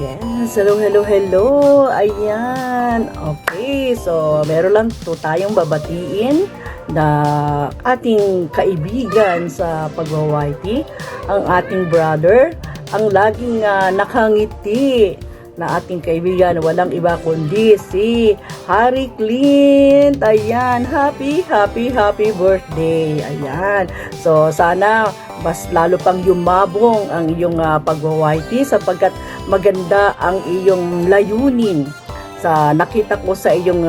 Yes, hello, hello, hello. Ayan. Okay, so meron lang to tayong babatiin na ating kaibigan sa pagwa-YT, ang ating brother, ang laging nakangiti na ating kaibigan, walang iba kundi si Harry Clint. Ayan, happy birthday. Ayan. So sana mas lalo pang yumabong ang iyong pagwa-YT sapagkat maganda ang iyong layunin. Sa nakita ko sa iyong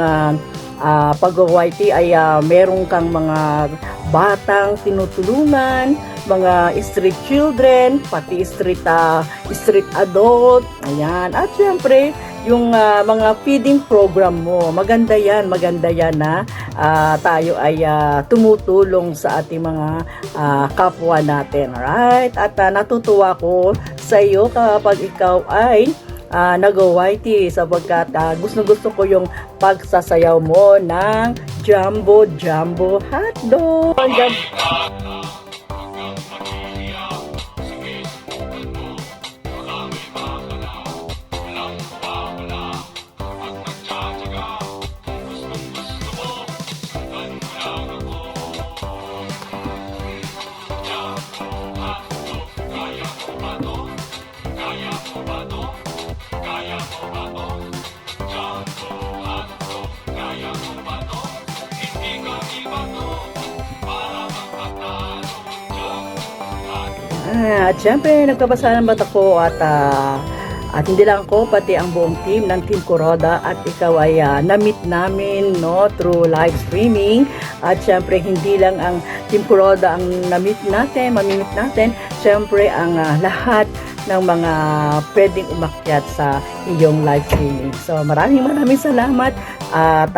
pag-YT ay meron kang mga batang tinutulungan, mga street children, pati street adult. Ayan. At syempre, yung mga feeding program mo. Maganda yan na tayo ay tumutulong sa ating mga kapwa natin. Alright? At natutuwa ko sa iyo kapag ikaw ay nag-YT sapagkat gusto ko yung pagsasayaw mo ng Jumbo Hotdog. At syempre, nagpapasalamat ako at hindi lang ako, pati ang buong team ng Team Kuroda at ikaw ay na-meet namin through live streaming. At syempre, hindi lang ang Team Kuroda ang mamimit natin. Syempre, ang lahat ng mga pwedeng umakyat sa iyong live streaming. So, maraming salamat at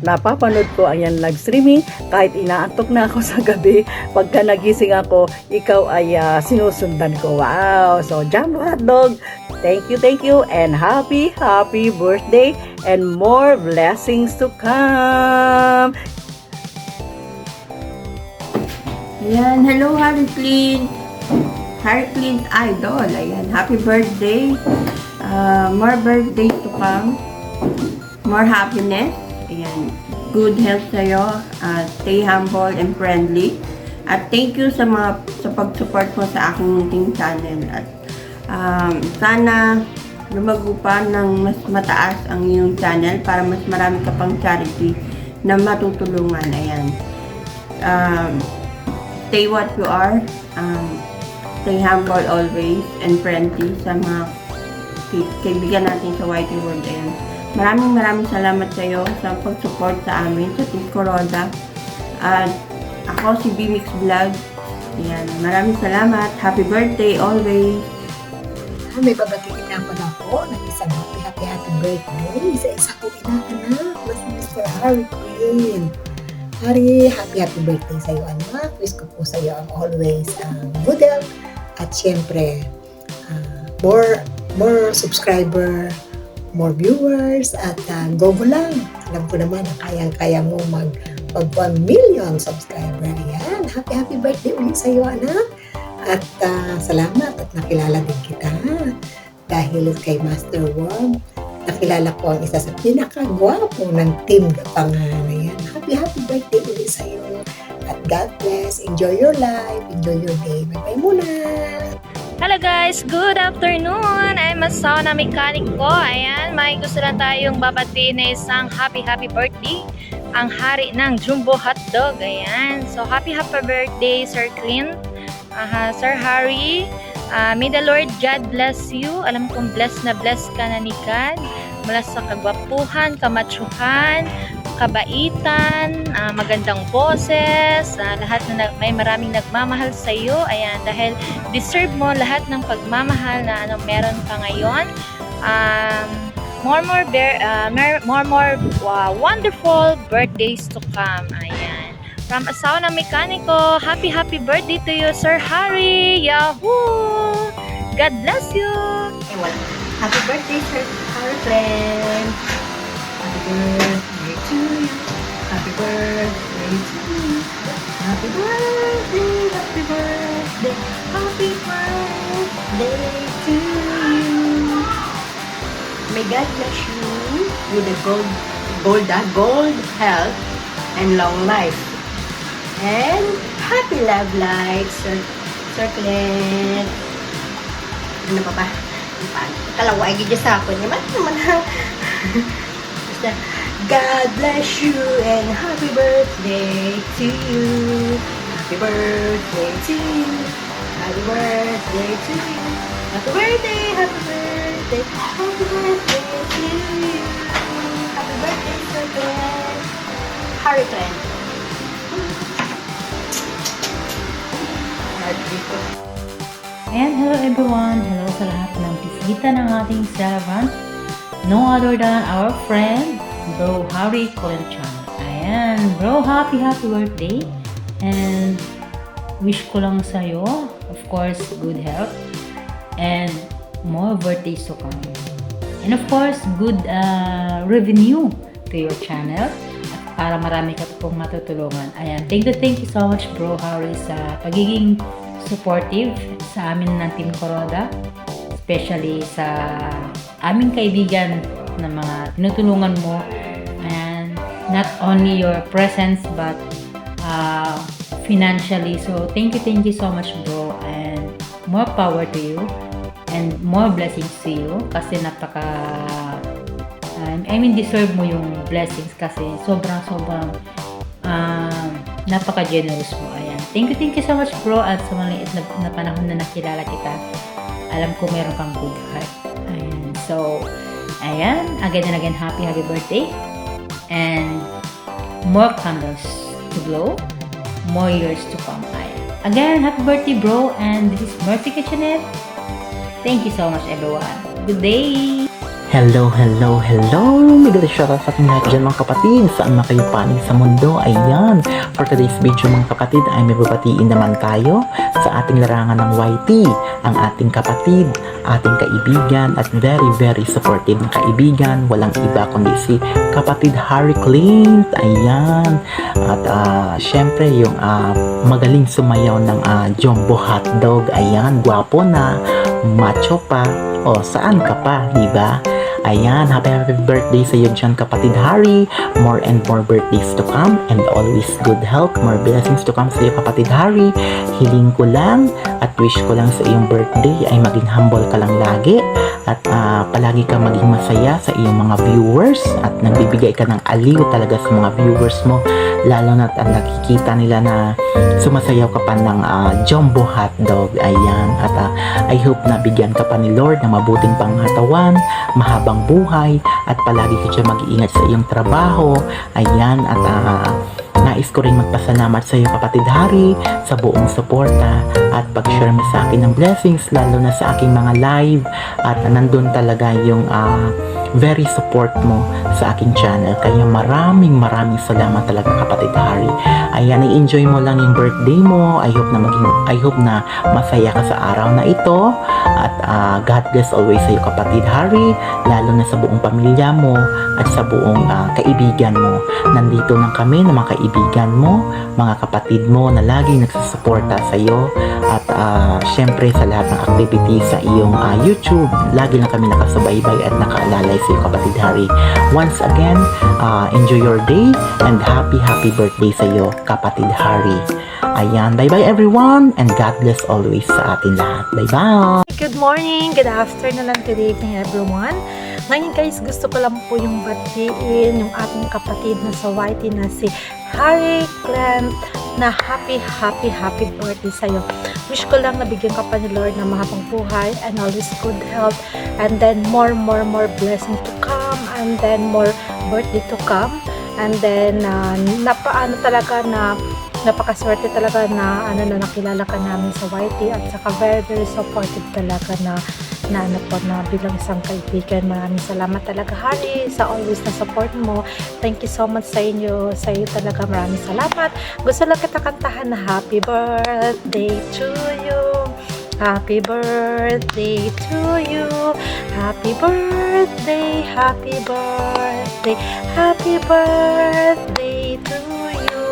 napapanood ko ang yan live streaming kahit inaantok na ako sa gabi. Pagka nagising ako, ikaw ay sinusundan ko. Wow! So, Jumbo Hotdog, thank you and happy birthday and more blessings to come. Ayan, hello Harry Clint Idol. Ayan, happy birthday. More birthdays to come. More happiness. Ayan, good health sa'yo. Stay humble and friendly. At thank you sa pag-support mo sa aking munting channel. At sana lumago pa ng mas mataas ang iyong channel para mas marami ka pang charity na matutulungan. Ayan. Stay what you are. Stay humble always and friendly sa mga kaibigan natin sa YT World. Ayan. Maraming salamat sa iyo sa pag-support sa amin sa Team Kuroda. At ako si BMix Vlog. Ayan. Maraming salamat. Happy birthday always. May babatiin na pala po ng isang happy birthday. Isa-isa ko inaanak na si Mr. Harry Clint. Harry, happy birthday sa iyo, anak. Wish ko po sa iyo ang always good health. At syempre, more subscriber, more viewers, at go lang. Alam ko naman na kayang-kaya mo mag 1 million subscriber. Yan. Happy birthday ulit sa iyo, anak. At salamat at nakilala din kita. Dahil kay Master Worm, nakilala ko ang isa sa pinakagwapo ng Team Gapangan. Yan. Happy birthday ulit sa iyo. At God bless. Enjoy your life. Enjoy your day. Bye-bye muna. Hello guys! Good afternoon! I'm Masaw na mekaniko. Ayan, may gusto lang tayong babatiin na isang happy birthday. Ang hari ng Jumbo Hotdog. Ayan. So, happy birthday, Sir Clint. Sir Harry. May the Lord God bless you. Alam kong bless ka na ni God. Mula sa kagwapuhan, kamatsuhan, kabaitan, magandang boses, lahat na may maraming nagmamahal sa iyo. Ayan, dahil deserve mo lahat ng pagmamahal na meron ka ngayon. More wonderful birthdays to come. Ayan. From Asawa na Mekaniko, happy birthday to you, Sir Harry. Yahoo! God bless you. Happy birthday, Sir Harry Clint. Happy birthday to you. Happy birthday to you. Happy birthday. Happy birthday. Happy birthday to you. may God bless you with a gold health and long life. And happy love life, circlet. Ano pa ba? Kalaway gidya sa ako. Naman ha. Basta, God bless you and happy birthday to you. Happy birthday to you. Happy birthday to you. Happy birthday, happy birthday. Happy birthday to you. Happy birthday, circlet. Harry Clan. And hello everyone! Hello sa lahat ng bisita ng ating celebrant. No other than our friend, Bro Harry Colenchan. Ayan, bro, happy birthday! And wish ko lang sa'yo, of course, good health and more birthdays to come. And of course, good revenue to your channel at para marami ka pong matutulungan. Ayan, thank you so much, Bro Harry, sa pagiging supportive sa amin ng Team Kuroda, especially sa aming kaibigan na mga tinutulungan mo, and not only your presence but financially. So thank you so much, bro, and more power to you and more blessings to you kasi deserve mo yung blessings kasi sobrang napaka-generous mo. Ayan. Thank you so much, bro, at sa maliit na panahon na nakilala kita. Alam ko meron kang good heart. Ayan. So, ayan. Again and again, happy birthday. And more candles to blow. More years to come. Ayan. Again, happy birthday, bro. And this is Murphy Kitchenette. Thank you so much, everyone. Good day! Hello! Maganda shoutout sa ating lahat dyan mga kapatid. Saan man kayo panig sa mundo. Ayan. For today's video mga kapatid ay may babatiin naman tayo sa ating larangan ng YT. Ang ating kapatid, ating kaibigan at very supportive na kaibigan. Walang iba kundi si kapatid Harry Clint. Ayan. At syempre yung magaling sumayaw ng Jumbo Hotdog. Ayan. Gwapo na. Macho pa. O saan ka pa, diba? Ayan, happy birthday sa iyo dyan, kapatid Harry. More and more birthdays to come and always good health. More blessings to come sa iyo, kapatid Harry. Hiling ko lang at wish ko lang sa iyong birthday ay maging humble ka lang lagi at palagi ka maging masaya sa iyong mga viewers at nagbibigay ka ng aliw talaga sa mga viewers mo, lalo na't ang nakikita nila na sumasayaw ka pa ng Jumbo Hotdog. Ayan, at I hope na bigyan ka pa ni Lord ng mabuting panghatawan, mahabang buhay, at palagi ka dyan mag-iingat sa iyong trabaho. Ayan, at nais ko rin magpasalamat sa iyo, kapatid Harry, sa buong suporta at pag-share mo sa akin ng blessings, lalo na sa aking mga live, at nandun talaga yung very support mo sa aking channel. Kaya maraming salamat talaga, kapatid Harry. Ayan, i-enjoy mo lang yung birthday mo. I hope na masaya ka sa araw na ito. At God bless always sa iyo, kapatid Harry, lalo na sa buong pamilya mo at sa buong kaibigan mo. Nandito lang kami na mga kaibigan mo, mga kapatid mo na laging nagsusuporta sa iyo. At syempre sa lahat ng activities sa iyong YouTube, lagi lang kami nakasubaybay at nakaalalay sa iyo, kapatid Harry. Once again, enjoy your day and happy birthday sa iyo, kapatid Harry. Ayan, bye-bye everyone and God bless always sa atin lahat. Bye-bye! Good morning, good afternoon, and good evening everyone. Ngayon guys, gusto ko lang po yung batiin yung ating kapatid na sa YT na si Harry Clint na happy birthday sa'yo. Wish ko lang nabigyan ka pa ni Lord ng mahabang buhay and always good health, and then more blessing to come, and then more birthday to come, and then napakaswerte talaga na nakilala ka namin sa YT, at saka very supportive talaga na bilang isang kaibigan. Maraming salamat talaga, Harry, sa always na support mo. Thank you so much sa iyo talaga, maraming salamat. Gusto lang kita kantahan na happy birthday to you, happy birthday to you, happy birthday, happy birthday, happy birthday to you.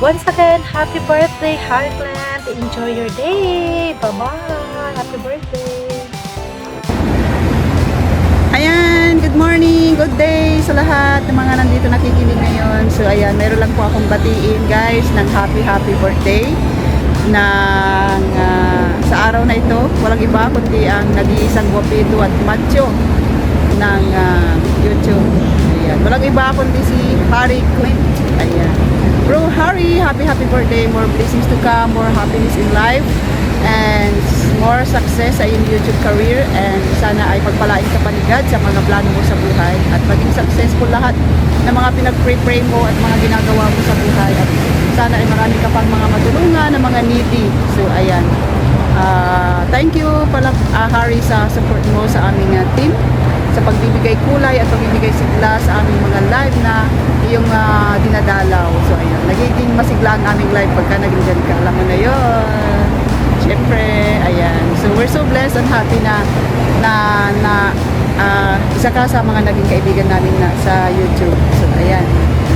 Once again, happy birthday, Harry Clint. Enjoy your day. Bye-bye. Happy birthday. Ayan, morning, good day sa lahat ng mga nandito nakikinig ngayon. So ayan, meron lang po akong batiin guys ng happy birthday ng sa araw na ito. Walang iba kundi ang nag-iisang guwapido at macho ng YouTube. Ayan, walang iba kundi si Harry Clint. Ayan. Bro Harry, happy birthday, more blessings to come, more happiness in life, and more success sa iyong YouTube career, and sana ay pagpalain ka pa ni God sa mga plano mo sa buhay at maging successful lahat ng mga pinag-pray mo at mga ginagawa mo sa buhay, at sana ay marami ka pang mga matulungan ng mga needy. So ayan, thank you pala Harry sa support mo sa aming team, sa pagbibigay kulay at pagbibigay sigla sa aming mga live na iyong dinadalaw. So ayan, nagiging masigla ang aming live pagka naging ka. Alam mo na yun. Siyempre, ayan. So we're so blessed and happy na isa ka sa mga naging kaibigan namin na sa YouTube. So ayan.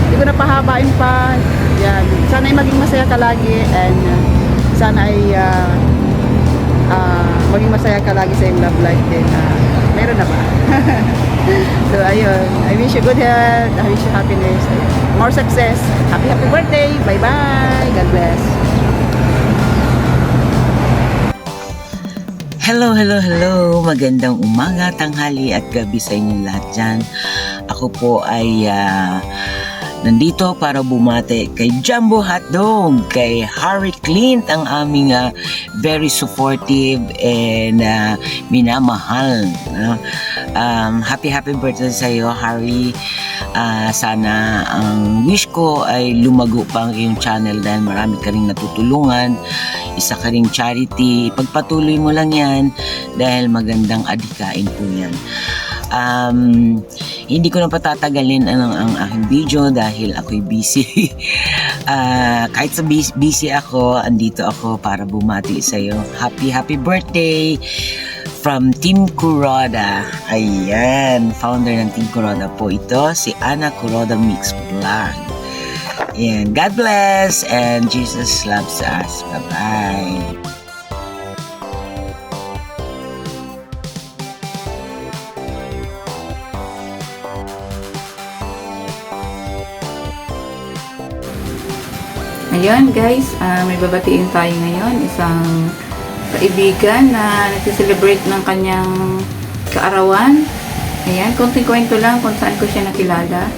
Hindi ko na pahabain pa. Ayan. Sana ay maging masaya ka lagi, and sana ay maging masaya ka lagi sa iyong love life din. Meron na ba? So ayun, I wish you good health, I wish you happiness, more success. Happy birthday, bye bye, God bless. Hello! Magandang umaga, tanghali at gabi sa inyong lahat dyan. Ako po ay nandito para bumati kay Jumbo Hotdog, kay Harry Clint, ang aming very supportive and minamahal. Happy birthday sa iyo, Harry. Sana ang wish ko ay lumago pa ang iyong channel dahil marami ka ring natutulungan. Isa ka ring charity. Pagpatuloy mo lang yan dahil magandang adhikain po yan. Hindi ko na patatagalin ang aking video dahil ako'y busy. Kahit sa busy ako, andito ako para bumati sa iyo. Happy birthday from Team Kuroda. Ayan, founder ng Team Kuroda po ito, si Ana Kuroda Mix Vlog. Ayan, God bless and Jesus loves us. Bye-bye. Ayun guys, may babatiin tayo ngayon. Isang kaibigan na nag-celebrate ng kanyang kaarawan. Ayan, konting kwento lang kung saan ko siya nakilala.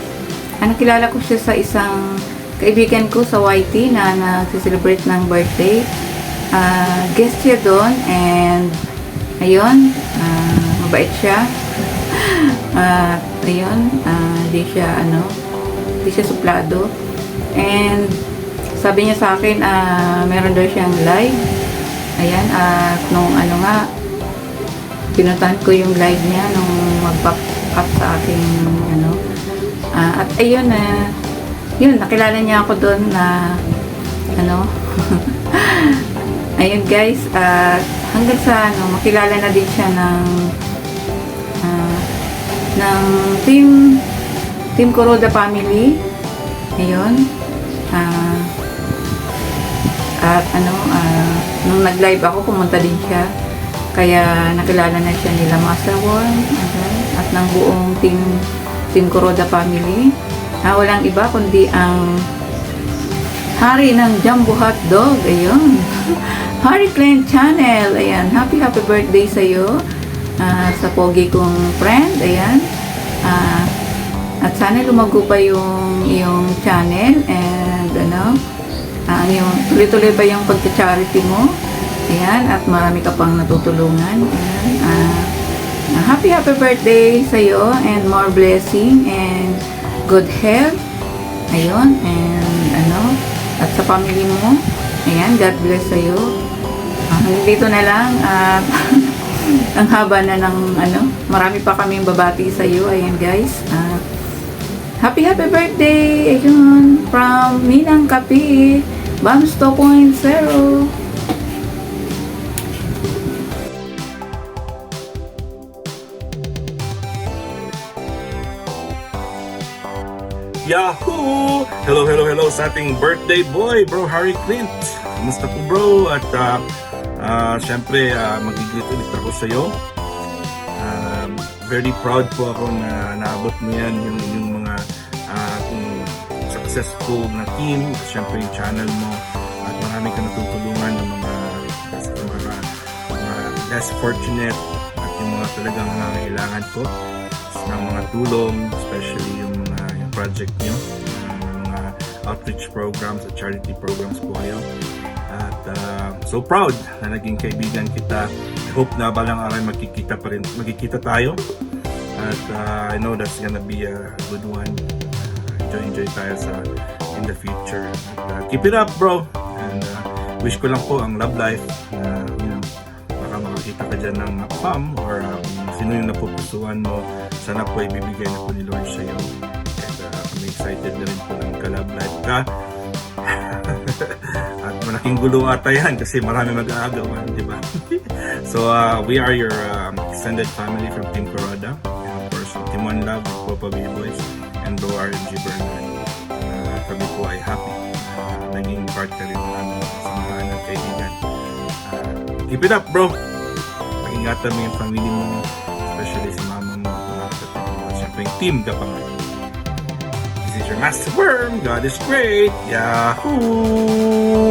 Nakilala ko siya sa isang kaibigan ko sa YT na nag-celebrate ng birthday. Guest siya doon, and ayun, mabait siya. Ayun, di siya suplado. And sabi niya sa akin, meron daw siyang live. Ayan, at nung pinuntahan ko yung live niya nung mag-pop up sa aking at ayun, yun, nakilala niya ako doon na ayun guys, hanggang sa makilala na din siya ng Team Kuroda family. Ayun, at nung nag-live ako, pumunta din siya. Kaya nakilala na siya nila Master Worm, at ng buong Team Kuroda family. Walang iba kundi ang hari ng Jumbo Hotdog. Ayun. Harry Clint Channel. Ayan. Happy birthday sa iyo. Sa pogi kong friend. Ayan. At sana lumago pa yung iyong channel, and yung tuloy-tuloy pa yung pagka-charity mo. Ayan, at marami ka pang natutulungan. Ayan, happy birthday sa iyo, and more blessing and good health. Ayun, and at sa family mo. Ayan, God bless sa iyo. Dito na lang, at ang haba na ng marami pa kaming babati sa iyo. Ayan guys, happy birthday. Ayun, from Ninang Kapi, Bams 2.0. Yahoo! Hello sa ating birthday boy, Bro Harry Clint. Kumusta po bro? At syempre, mag-greet ulit ako sa iyo. very proud po ako na naabot mo yan, yung mga successful na team, syempre yung channel mo, at marami ka natutulungan ng mga less fortunate at yung mga talagang nangangailangan po ng mga tulong, especially yung project nyo, mga outreach programs at charity programs po kayo. At so proud na naging kaibigan kita. I hope na balang araw magkikita tayo. At I know that's gonna be a good one. Enjoy tayo in the future. At, keep it up, bro. And wish ko lang po ang love life. Baka makakita ka dyan ng mapam or sino yung napupusuan mo. Sana po ibibigay na po ni Lord sa iyo. And kami excited na rin po ng ka-love life ka. At malaking gulo ata yan kasi marami mag-aagawan, di ba? So we are your extended family from Team Kuroda. And of course, Team One Love with Popa B-Boys and Bro RNG Bernard. Kami po ay happy naging part ka rin namin sa mga anak kaibigan. Keep it up, bro! Pag-ingatan mo yung family mo, especially si mama mo, mga kapatid mo, at syempre yung team ka pa ngayon. This is your Master Worm. God is great. Yahoo!